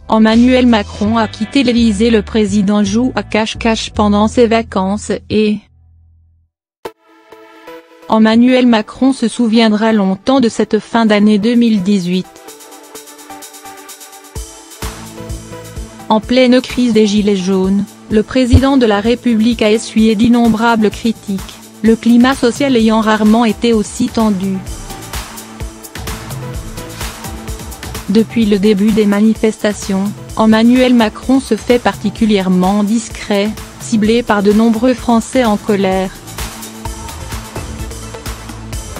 Emmanuel Macron a quitté l'Élysée. Le président joue à cache-cache pendant ses vacances et Emmanuel Macron se souviendra longtemps de cette fin d'année 2018. En pleine crise des Gilets jaunes, le président de la République a essuyé d'innombrables critiques, le climat social ayant rarement été aussi tendu. Depuis le début des manifestations, Emmanuel Macron se fait particulièrement discret, ciblé par de nombreux Français en colère.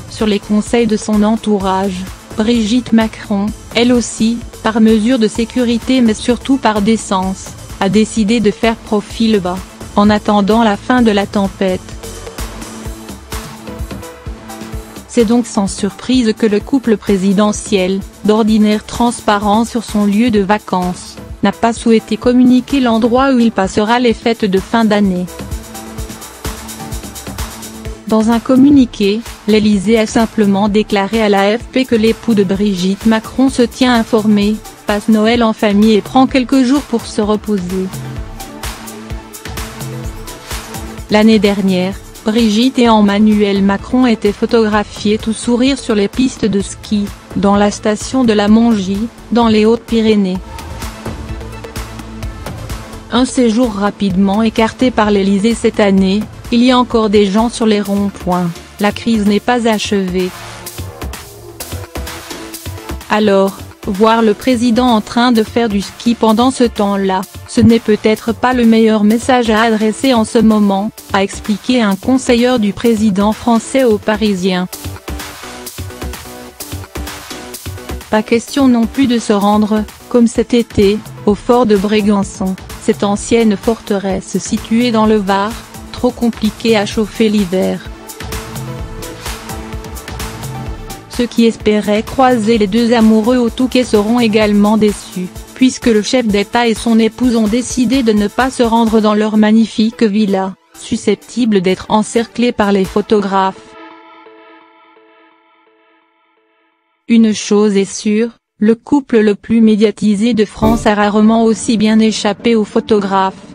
Sur les conseils de son entourage, Brigitte Macron, elle aussi, par mesure de sécurité mais surtout par décence, a décidé de faire profil bas, en attendant la fin de la tempête. C'est donc sans surprise que le couple présidentiel, d'ordinaire transparent sur son lieu de vacances, n'a pas souhaité communiquer l'endroit où il passera les fêtes de fin d'année. Dans un communiqué, l'Élysée a simplement déclaré à l'AFP que l'époux de Brigitte Macron se tient informé, passe Noël en famille et prend quelques jours pour se reposer. L'année dernière, Brigitte et Emmanuel Macron étaient photographiés tout sourire sur les pistes de ski, dans la station de la Mongie, dans les Hautes-Pyrénées. Un séjour rapidement écarté par l'Élysée cette année. Il y a encore des gens sur les ronds-points, la crise n'est pas achevée. Alors, voir le président en train de faire du ski pendant ce temps-là, ce n'est peut-être pas le meilleur message à adresser en ce moment, a expliqué un conseiller du président français aux Parisiens. Pas question non plus de se rendre, comme cet été, au fort de Brégançon, cette ancienne forteresse située dans le Var, trop compliqué à chauffer l'hiver. Ceux qui espéraient croiser les deux amoureux au Touquet seront également déçus, puisque le chef d'État et son épouse ont décidé de ne pas se rendre dans leur magnifique villa, susceptible d'être encerclée par les photographes. Une chose est sûre, le couple le plus médiatisé de France a rarement aussi bien échappé aux photographes.